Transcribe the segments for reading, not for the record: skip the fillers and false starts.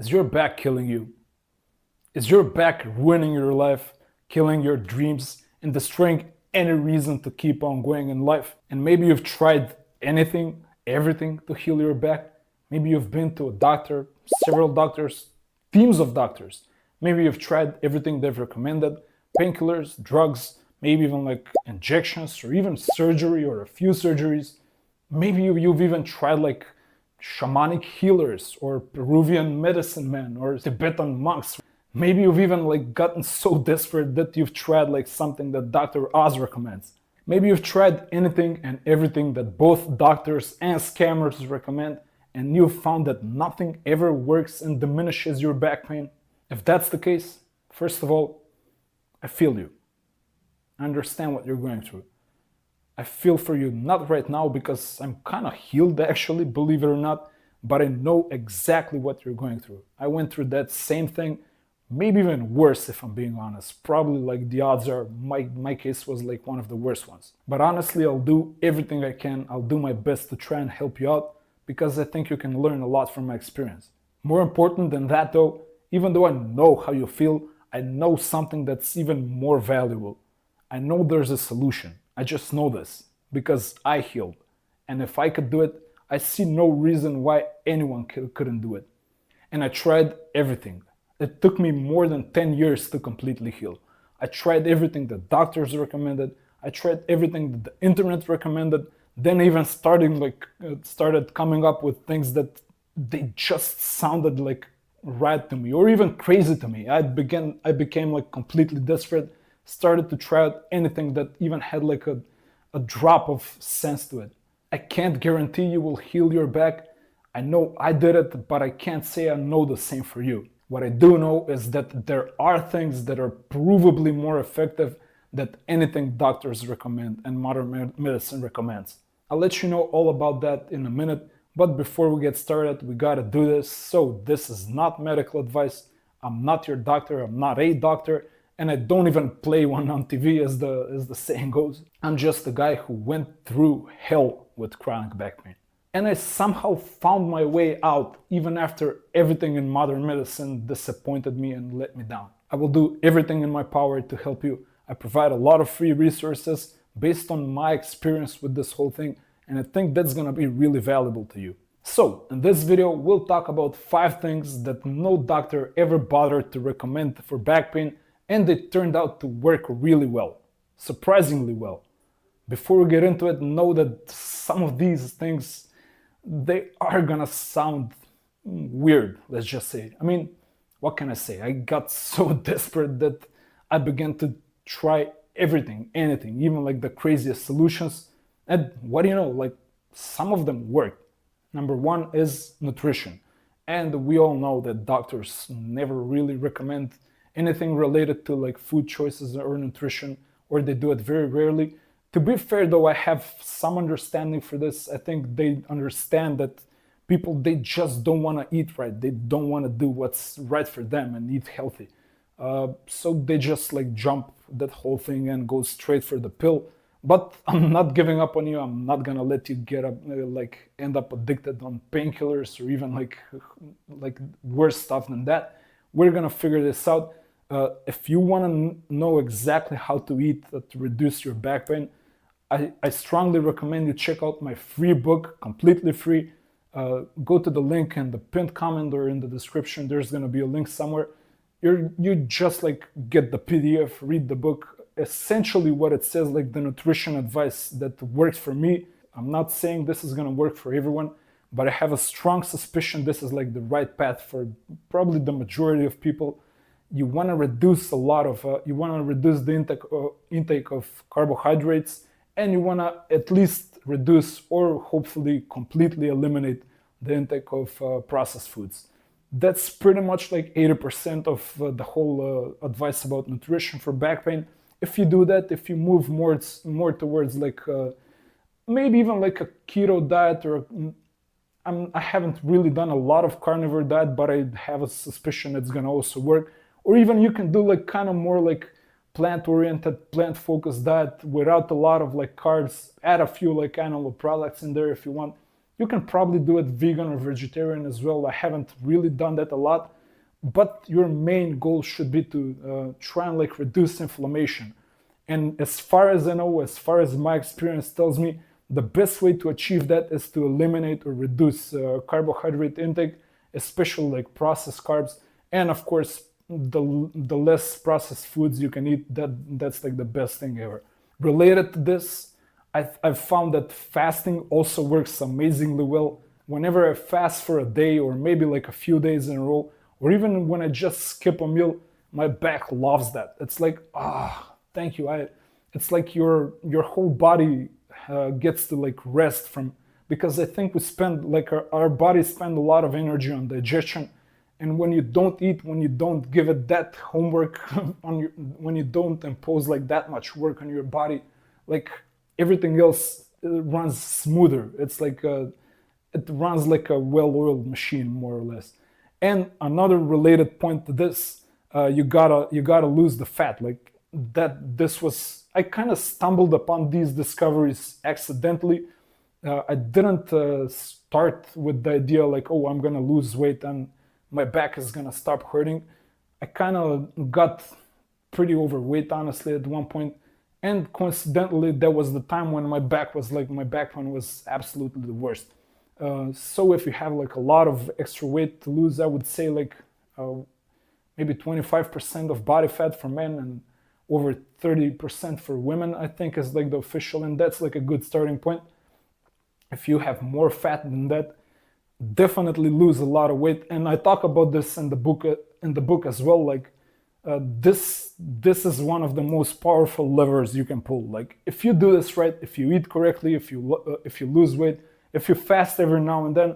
Is your back killing you? Is your back ruining your life, killing your dreams, and destroying any reason to keep on going in life? And maybe you've tried anything, everything to heal your back. Maybe you've been to a doctor, several doctors, teams of doctors. Maybe you've tried everything they've recommended, painkillers, drugs, maybe even like injections or even surgery or a few surgeries. Maybe you've even tried like shamanic healers or Peruvian medicine men or Tibetan monks. Maybe you've even like gotten so desperate that you've tried like something that Dr. Oz recommends. Maybe you've tried anything and everything that both doctors and scammers recommend, and you've found that nothing ever works and diminishes your back pain. If that's the case, first of all, I feel you. I understand what you're going through. I feel for you, not right now because I'm kind of healed actually, believe it or not, but I know exactly what you're going through. I went through that same thing, maybe even worse if I'm being honest. Probably like the odds are my case was like one of the worst ones. But honestly, I'll do everything I can. I'll do my best to try and help you out because I think you can learn a lot from my experience. More important than that though, even though I know how you feel, I know something that's even more valuable. I know there's a solution. I just know this because I healed. And if I could do it, I see no reason why anyone couldn't do it. And I tried everything. It took me more than 10 years to completely heal. I tried everything the doctors recommended. I tried everything that the internet recommended. Then even started coming up with things that they just sounded like right to me or even crazy to me. I became like completely desperate, started to try out anything that even had like a drop of sense to it. I can't guarantee you will heal your back. I know I did it, but I can't say I know the same for you. What I do know is that there are things that are provably more effective than anything doctors recommend and modern medicine recommends. I'll let you know all about that in a minute, but before we get started, we gotta do this. So this is not medical advice. I'm not your doctor, I'm not a doctor, and I don't even play one on TV as the saying goes. I'm just a guy who went through hell with chronic back pain. And I somehow found my way out even after everything in modern medicine disappointed me and let me down. I will do everything in my power to help you. I provide a lot of free resources based on my experience with this whole thing, and I think that's gonna be really valuable to you. So, in this video, we'll talk about 5 things that no doctor ever bothered to recommend for back pain, and they turned out to work really well. Surprisingly well. Before we get into it, know that some of these things, they are gonna sound weird, let's just say. I mean, what can I say? I got so desperate that I began to try everything, anything, even like the craziest solutions. And what do you know, like some of them work. Number 1 is nutrition. And we all know that doctors never really recommend anything related to like food choices or nutrition, or they do it very rarely. To be fair though, I have some understanding for this. I think they understand that people, they just don't want to eat right. They don't want to do what's right for them and eat healthy. So they just like jump that whole thing and go straight for the pill. But I'm not giving up on you. I'm not gonna let you get up, end up addicted on painkillers or even like worse stuff than that. We're gonna figure this out. If you want to know exactly how to eat to reduce your back pain, I strongly recommend you check out my free book, completely free. Go to the link in the pinned comment or in the description. There's gonna be a link somewhere. You just like get the PDF, read the book. Essentially what it says, like the nutrition advice that works for me. I'm not saying this is gonna work for everyone, but I have a strong suspicion this is like the right path for probably the majority of people. You want to reduce the intake of carbohydrates, and you want to at least reduce or hopefully completely eliminate the intake of processed foods. That's pretty much like 80% of the whole advice about nutrition for back pain. If you do that, if you move more towards like maybe even like a keto diet, or I haven't really done a lot of carnivore diet, but I have a suspicion it's gonna also work. Or even you can do like kind of more like plant-oriented, plant-focused diet without a lot of like carbs. Add a few like animal products in there if you want. You can probably do it vegan or vegetarian as well. I haven't really done that a lot, but your main goal should be to try and like reduce inflammation. And as far as I know, as far as my experience tells me, the best way to achieve that is to eliminate or reduce carbohydrate intake, especially like processed carbs, and of course the less processed foods you can eat. That's like the best thing ever. Related to this, I've found that fasting also works amazingly well. Whenever I fast for a day or maybe like a few days in a row, or even when I just skip a meal, my back loves that. It's like, thank you. It's like your whole body gets to like rest from, because I think we spend like our bodies spend a lot of energy on digestion, and when you don't eat, when you don't give it that homework on your, when you don't impose like that much work on your body, like everything else runs smoother. It's like it runs like a well-oiled machine, more or less. And another related point to this, you gotta lose the fat. Like that, this was, I kind of stumbled upon these discoveries accidentally. I didn't start with the idea like, oh, I'm gonna lose weight and my back is gonna stop hurting. I kind of got pretty overweight, honestly, at one point, and coincidentally, that was the time when my back pain was absolutely the worst. So if you have like a lot of extra weight to lose, I would say like maybe 25% of body fat for men and over 30% for women, I think is like the official, and that's like a good starting point. If you have more fat than that, definitely lose a lot of weight. And I talk about this in the book as well. Like this is one of the most powerful levers you can pull. Like if you do this right, if you eat correctly, if you lose weight, if you fast every now and then,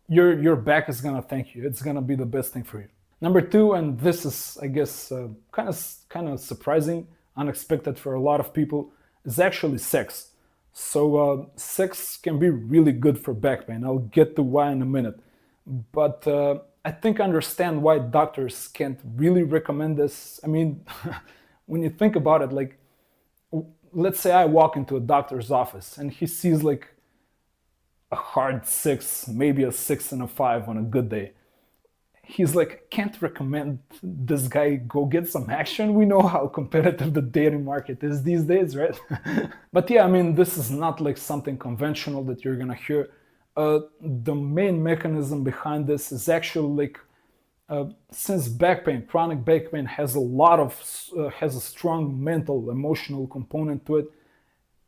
your back is gonna thank you. It's gonna be the best thing for you. Number two, and this is, I guess, kind of surprising, unexpected for a lot of people, is actually sex. So sex can be really good for back pain. I'll get to why in a minute. But I think I understand why doctors can't really recommend this. I mean, when you think about it, like, let's say I walk into a doctor's office and he sees like a hard 6, maybe a 6 and a 5 on a good day. He's like, can't recommend this guy go get some action. We know how competitive the dating market is these days, right? But yeah, I mean, this is not like something conventional that you're gonna hear. The main mechanism behind this is actually like, since back pain, chronic back pain has a strong mental, emotional component to it.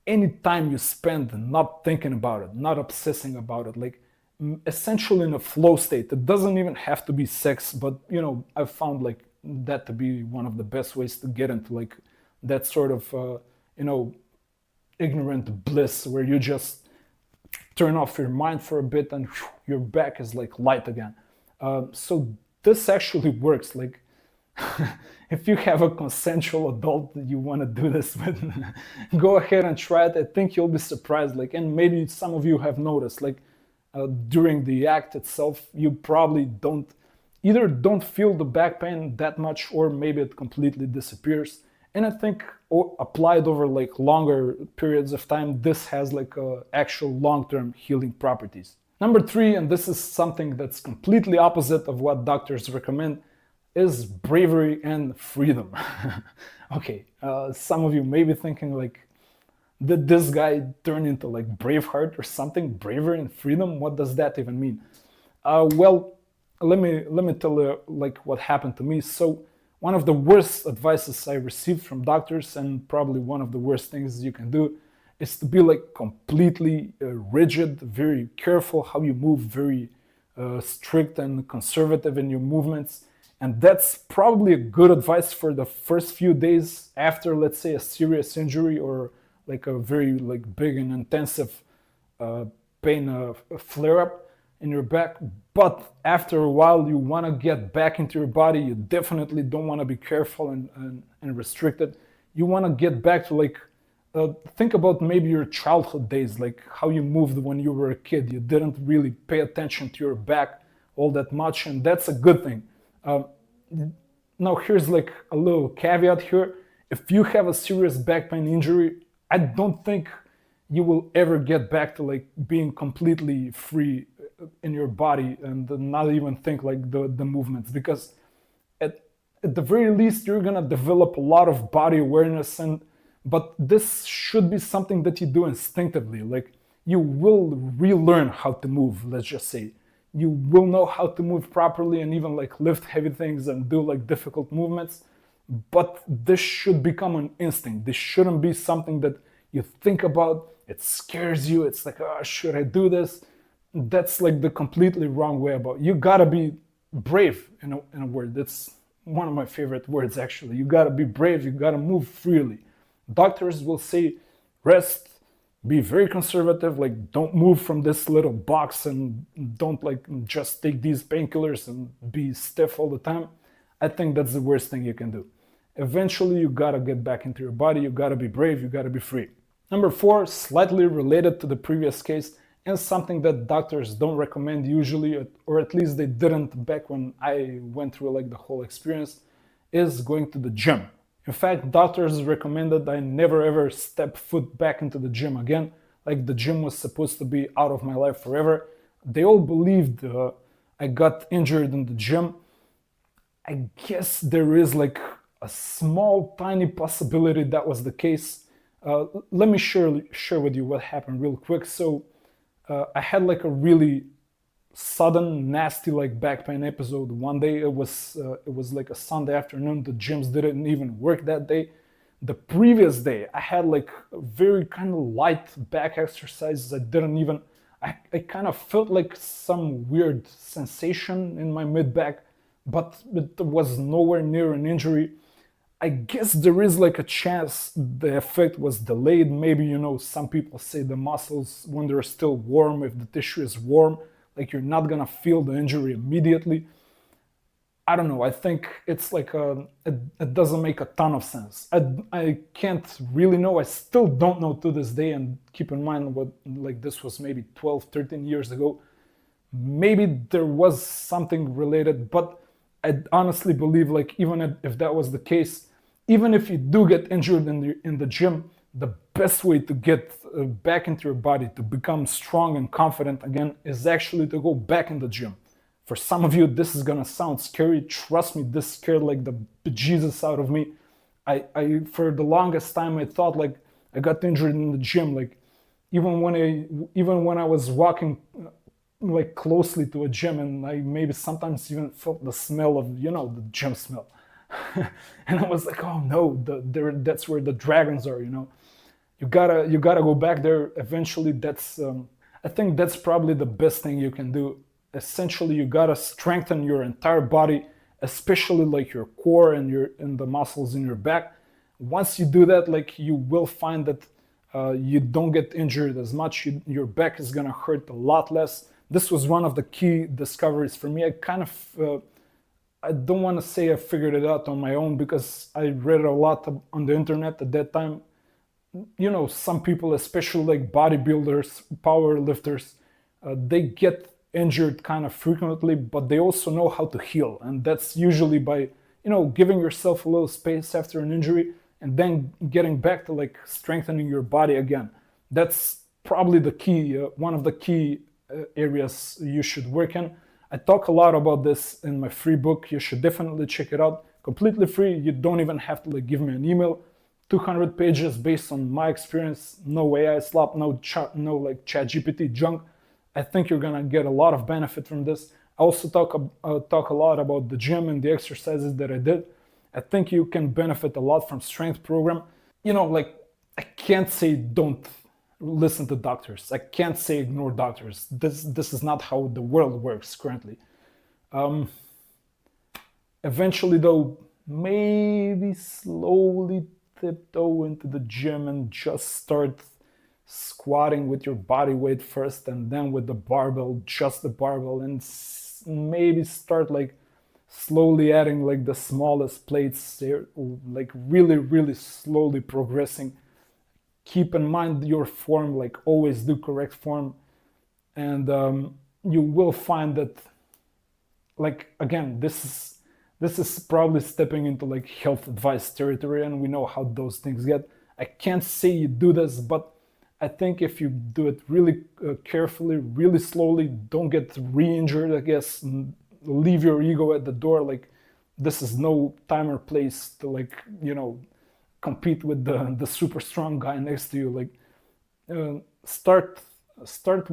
Any time you spend not thinking about it, not obsessing about it, like essentially in a flow state. It doesn't even have to be sex, but you know, I've found like that to be one of the best ways to get into like that sort of you know, ignorant bliss where you just turn off your mind for a bit and whew, your back is like light again. So this actually works. Like if you have a consensual adult that you want to do this with, go ahead and try it. I think you'll be surprised. Like, and maybe some of you have noticed, like during the act itself, you probably don't feel the back pain that much, or maybe it completely disappears. And I think applied over like longer periods of time, this has like actual long-term healing properties. Number three, and this is something that's completely opposite of what doctors recommend, is bravery and freedom. Okay, some of you may be thinking like, did this guy turn into like Braveheart or something? Bravery and freedom? What does that even mean? Well, let me tell you like what happened to me. So one of the worst advices I received from doctors, and probably one of the worst things you can do, is to be like completely rigid, very careful how you move, very strict and conservative in your movements. And that's probably a good advice for the first few days after, let's say, a serious injury or like a very like big and intensive pain flare-up in your back. But after a while, you want to get back into your body. You definitely don't want to be careful and restricted. You want to get back to like, think about maybe your childhood days, like how you moved when you were a kid. You didn't really pay attention to your back all that much, and that's a good thing. Now here's like a little caveat here. If you have a serious back pain injury, I don't think you will ever get back to like being completely free in your body and not even think like the movements, because at, at the very least you're gonna develop a lot of body awareness, and but this should be something that you do instinctively. Like you will relearn how to move, let's just say. You will know how to move properly and even like lift heavy things and do like difficult movements, but this should become an instinct. This shouldn't be something that you think about, it scares you, it's like, oh, should I do this? That's like the completely wrong way about it. You gotta be brave, in a word. That's one of my favorite words, actually. You gotta be brave, you gotta move freely. Doctors will say, rest, be very conservative, like don't move from this little box and don't like just take these painkillers and be stiff all the time. I think that's the worst thing you can do. Eventually, you gotta get back into your body, you gotta be brave, you gotta be free. Number 4, slightly related to the previous case, and something that doctors don't recommend usually, or at least they didn't back when I went through like the whole experience, is going to the gym. In fact, doctors recommended I never ever step foot back into the gym again, like the gym was supposed to be out of my life forever. They all believed I got injured in the gym. I guess there is like a small, tiny possibility that was the case. Let me share with you what happened real quick. So I had like a really sudden, nasty like back pain episode one day. It was like a Sunday afternoon. The gyms didn't even work that day. The previous day, I had like very kind of light back exercises. I kind of felt like some weird sensation in my mid back, but it was nowhere near an injury. I guess there is like a chance the effect was delayed. Maybe, some people say the muscles, when they're still warm, if the tissue is warm, like you're not gonna feel the injury immediately. I don't know. I think it's like it doesn't make a ton of sense. I can't really know. I still don't know to this day. And keep in mind what like this was maybe 12, 13 years ago. Maybe there was something related, but I honestly believe like even if that was the case, even if you do get injured in the gym, the best way to get back into your body, to become strong and confident again, is actually to go back in the gym. For some of you, this is gonna sound scary. Trust me, this scared like the bejesus out of me. I for the longest time I thought like I got injured in the gym. Like even when I was walking like closely to a gym, and I maybe sometimes even felt the smell of the gym smell. And I was like, oh no, that's where the dragons are. You gotta go back there eventually. That's I think that's probably the best thing you can do. Essentially, you gotta strengthen your entire body, especially like your core and the muscles in your back. Once you do that, like you will find that you don't get injured as much. Your back is gonna hurt a lot less. This was one of the key discoveries for me. I don't want to say I figured it out on my own, because I read a lot on the internet at that time. Some people, especially like bodybuilders, power lifters, they get injured kind of frequently, but they also know how to heal. And that's usually by, giving yourself a little space after an injury and then getting back to like strengthening your body again. That's probably the key, one of the key areas you should work in. I talk a lot about this in my free book. You should definitely check it out. Completely free. You don't even have to like give me an email. 200 pages based on my experience. No AI slop, no like ChatGPT junk. I think you're gonna get a lot of benefit from this. I also talk a lot about the gym and the exercises that I did. I think you can benefit a lot from strength program. Like I can't say don't listen to doctors. I can't say ignore doctors. This is not how the world works currently. Eventually, though, maybe slowly tiptoe into the gym and just start squatting with your body weight first, and then with the barbell, just the barbell, and maybe start like slowly adding like the smallest plates there, like really, really slowly progressing. Keep in mind your form, like always do correct form, and you will find that, like, again, this is probably stepping into like health advice territory, and we know how those things get. I can't say you do this, but I think if you do it really carefully, really slowly, don't get re-injured, I guess, and leave your ego at the door. Like, this is no time or place to, like, compete with the super strong guy next to you. Like, start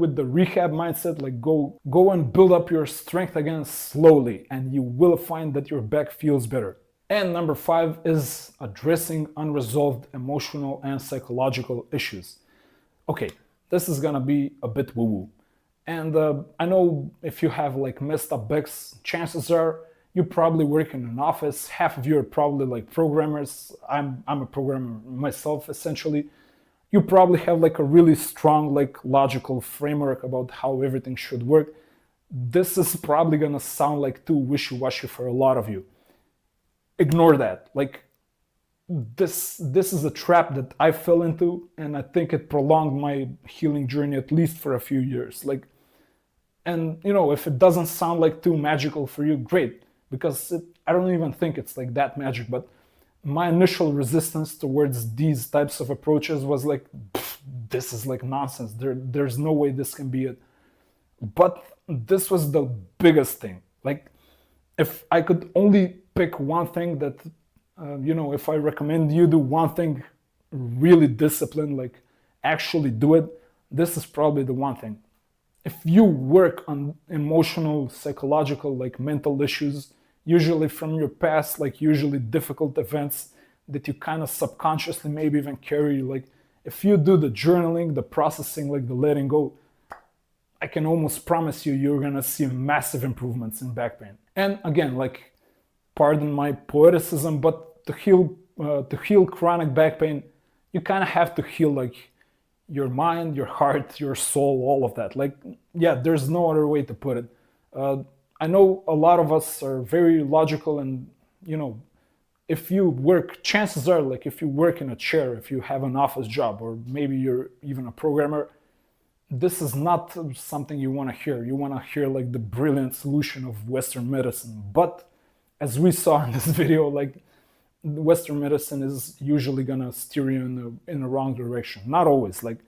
with the rehab mindset. Like, go and build up your strength again slowly, and you will find that your back feels better. And number 5 is addressing unresolved emotional and psychological issues. Okay, this is gonna be a bit woo-woo. And I know if you have like messed up backs, chances are you probably work in an office. Half of you are probably like programmers. I'm a programmer myself, essentially. You probably have like a really strong, like, logical framework about how everything should work. This is probably gonna sound like too wishy-washy for a lot of you. Ignore that. Like, this is a trap that I fell into, and I think it prolonged my healing journey at least for a few years. Like, and if it doesn't sound like too magical for you, great, because I don't even think it's like that magic. But my initial resistance towards these types of approaches was like, this is like nonsense. There's no way this can be it. But this was the biggest thing. Like, if I could only pick one thing that, if I recommend you do one thing really disciplined, like actually do it, this is probably the one thing. If you work on emotional, psychological, like mental issues, usually from your past, like usually difficult events that you kind of subconsciously maybe even carry, like if you do the journaling, the processing, like the letting go, I can almost promise you're gonna see massive improvements in back pain. And again, like, pardon my poeticism, but to heal chronic back pain, you kind of have to heal like your mind, your heart, your soul, all of that. Like, yeah, there's no other way to put it. I know a lot of us are very logical, and if you work, chances are, like, if you work in a chair, if you have an office job, or maybe you're even a programmer, this is not something you want to hear. You want to hear like the brilliant solution of Western medicine. But as we saw in this video, like, Western medicine is usually gonna steer you in the wrong direction. Not always. Like,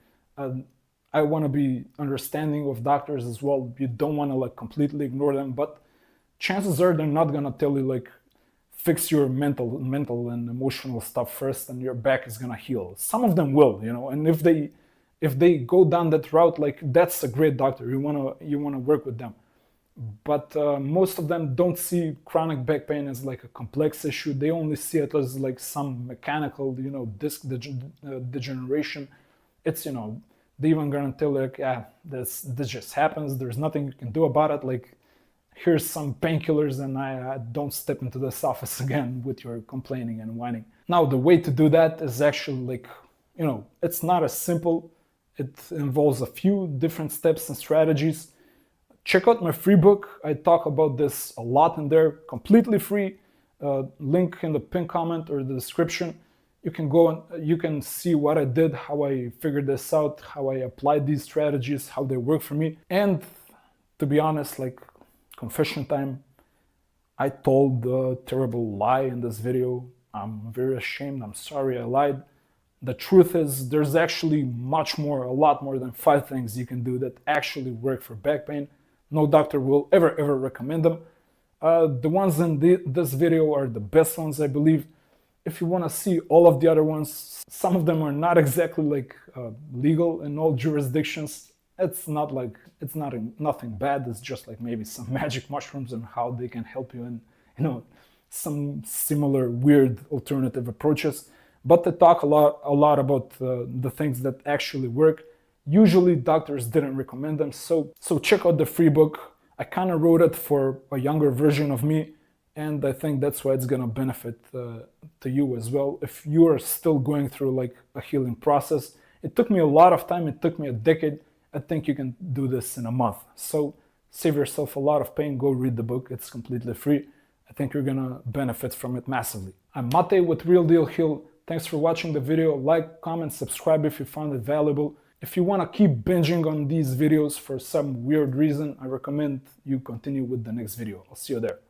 I want to be understanding of doctors as well. You don't want to like completely ignore them, but chances are they're not gonna tell you like fix your mental and emotional stuff first, and your back is gonna heal. Some of them will, and if they go down that route, like, that's a great doctor. You wanna work with them. But most of them don't see chronic back pain as like a complex issue. They only see it as like some mechanical, disc degeneration. It's, they even gonna tell you, like, yeah, this just happens. There's nothing you can do about it. Like, here's some painkillers, and I don't step into this office again with your complaining and whining. Now, the way to do that is actually like, it's not as simple. It involves a few different steps and strategies. Check out my free book. I talk about this a lot in there, completely free. Link in the pinned comment or the description. You can go and you can see what I did, how I figured this out, how I applied these strategies, how they work for me. And to be honest, like, confession time, I told a terrible lie in this video. I'm very ashamed. I'm sorry I lied. The truth is, there's actually a lot more than 5 things you can do that actually work for back pain. No doctor will ever recommend them. The ones in this video are the best ones, I believe. If you want to see all of the other ones, some of them are not exactly like legal in all jurisdictions. It's nothing bad. It's just like maybe some magic mushrooms and how they can help you in some similar weird alternative approaches. But they talk a lot about the things that actually work. Usually doctors didn't recommend them, so check out the free book. I kind of wrote it for a younger version of me, and I think that's why it's gonna benefit to you as well. If you are still going through like a healing process, it took me a lot of time. It took me a decade. I think you can do this in a month. So save yourself a lot of pain. Go read the book. It's completely free. I think you're gonna benefit from it massively. I'm Mate with Real Deal Heal. Thanks for watching the video. Like, comment, subscribe if you found it valuable. If you want to keep binging on these videos for some weird reason, I recommend you continue with the next video. I'll see you there.